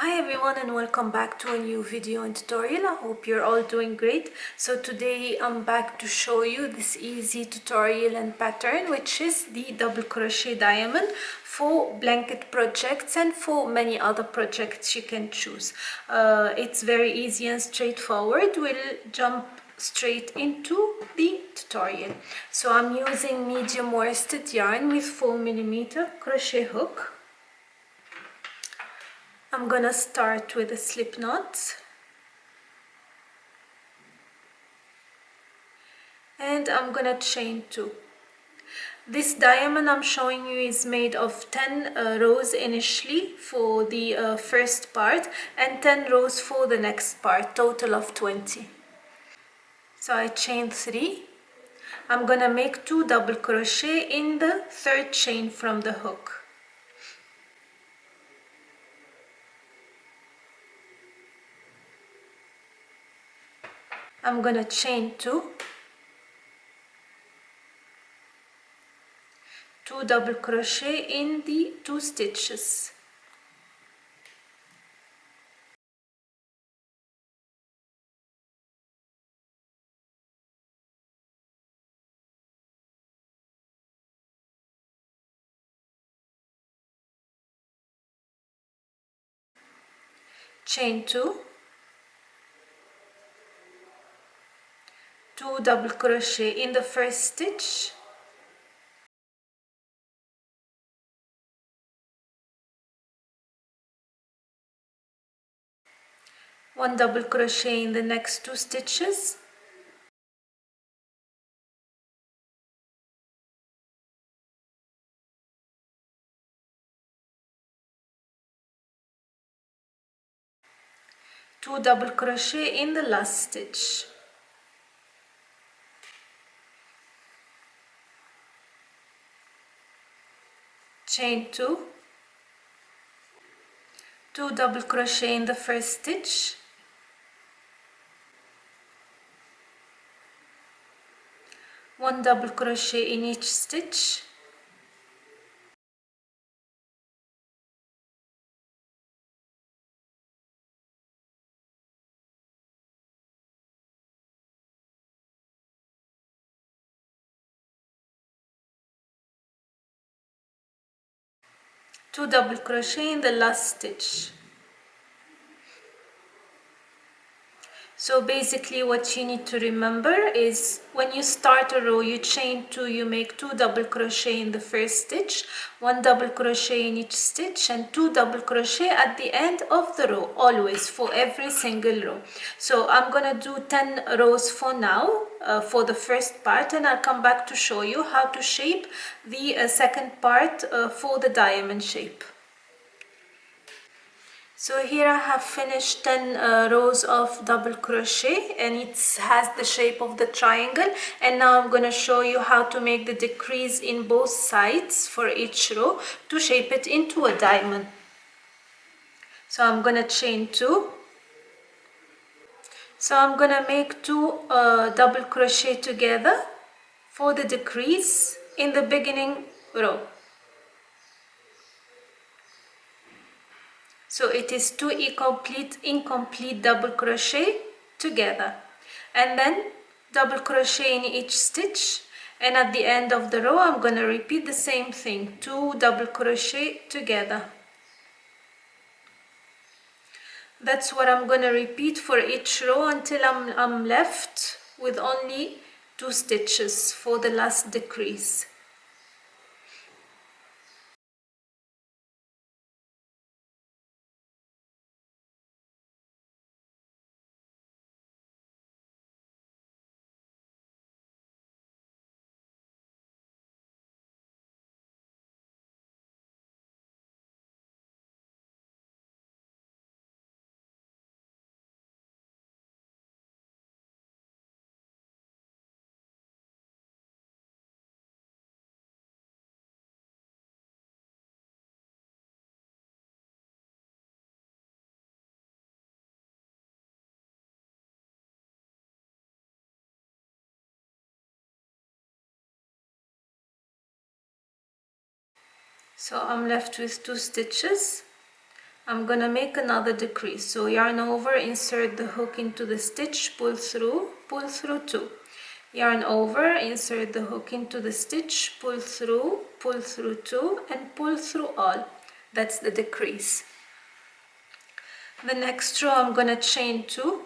Hi everyone and welcome back to a new video and tutorial. I hope you're all doing great. So today I'm back to show you this easy tutorial and pattern, which is the double crochet diamond for blanket projects and for many other projects you can choose. It's very easy and straightforward. We'll jump straight into the tutorial. So I'm using medium worsted yarn with 4mm crochet hook. I'm gonna start with a slip knot and I'm gonna chain 2. This diamond I'm showing you is made of 10 rows initially for the first part and 10 rows for the next part, total of 20. So I chain 3. I'm gonna make 2 double crochet in the third chain from the hook. I'm gonna chain 2 double crochet in the 2 stitches. Chain 2 double crochet in the first stitch, one double crochet in the next 2 stitches, two double crochet in the last stitch, chain 2, 2 double crochet in the first stitch, one double crochet in each stitch, two double crochet in the last stitch. So basically what you need to remember is when you start a row, you chain 2, you make 2 double crochet in the first stitch, 1 double crochet in each stitch and 2 double crochet at the end of the row, always for every single row. So I'm gonna do 10 rows for now for the first part, and I'll come back to show you how to shape the second part for the diamond shape. So here I have finished 10 rows of double crochet and it has the shape of the triangle, and now I'm going to show you how to make the decrease in both sides for each row to shape it into a diamond. So I'm going to chain 2. So I'm going to make 2 double crochet together for the decrease in the beginning row. So it is 2 incomplete double crochet together, and then double crochet in each stitch, and at the end of the row I'm going to repeat the same thing, 2 double crochet together. That's what I'm going to repeat for each row until I'm left with only 2 stitches for the last decrease. So I'm left with 2 stitches. I'm gonna make another decrease. So yarn over, insert the hook into the stitch, pull through 2. Yarn over, insert the hook into the stitch, pull through 2, and pull through all. That's the decrease. The next row I'm gonna chain 2,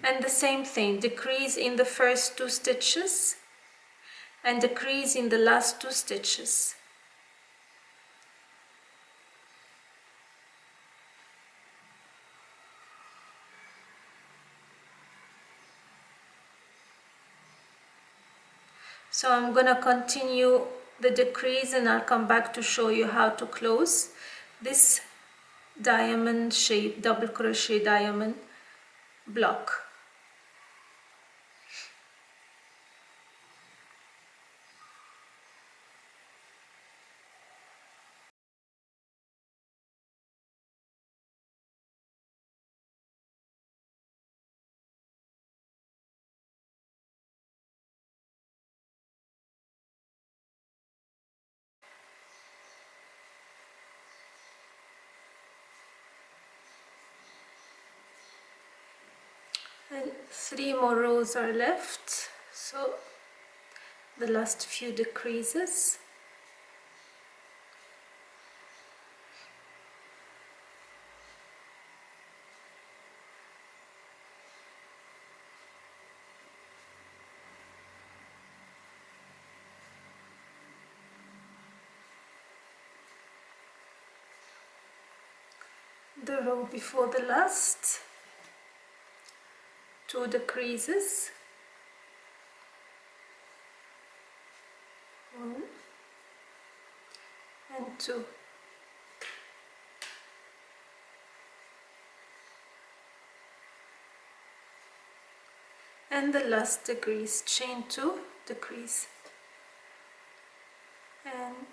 and the same thing, decrease in the first 2 stitches and decrease in the last 2 stitches. So I'm gonna continue the decrease, and I'll come back to show you how to close this diamond shape double crochet diamond block. And 3 more rows are left, so the last few decreases. The row before the last, 2 decreases, 1 and 2. And the last decrease, chain 2, decrease, and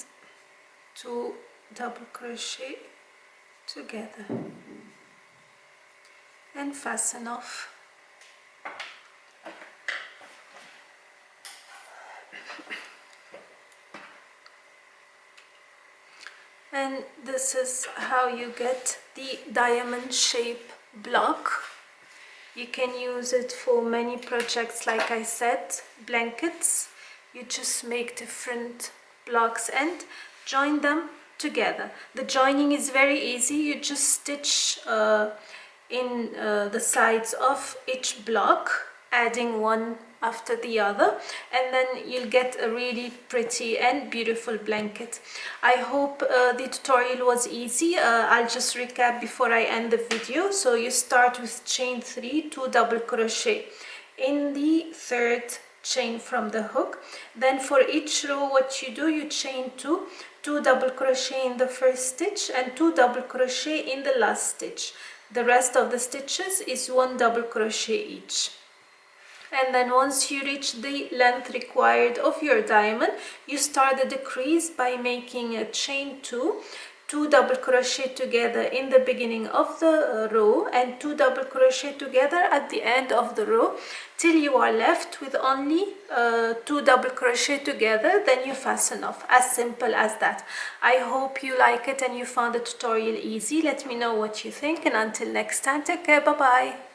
2 double crochet together and fasten off. And this is how you get the diamond shape block. You can use it for many projects, like I said, blankets. You just make different blocks and join them together. The joining is very easy. You just stitch in the sides of each block, adding one after the other, and then you'll get a really pretty and beautiful blanket. I hope the tutorial was easy. I'll just recap before I end the video. So you start with chain 3, 2 double crochet in the third chain from the hook. Then for each row, what you do, you chain 2 double crochet in the first stitch and 2 double crochet in the last stitch. The rest of the stitches is 1 double crochet each. And then once you reach the length required of your diamond, you start the decrease by making a chain 2 double crochet together in the beginning of the row and 2 double crochet together at the end of the row till you are left with only 2 double crochet together. Then you fasten off. As simple as that. I hope you like it and you found the tutorial easy. Let me know what you think, and until next time, take care. Bye bye.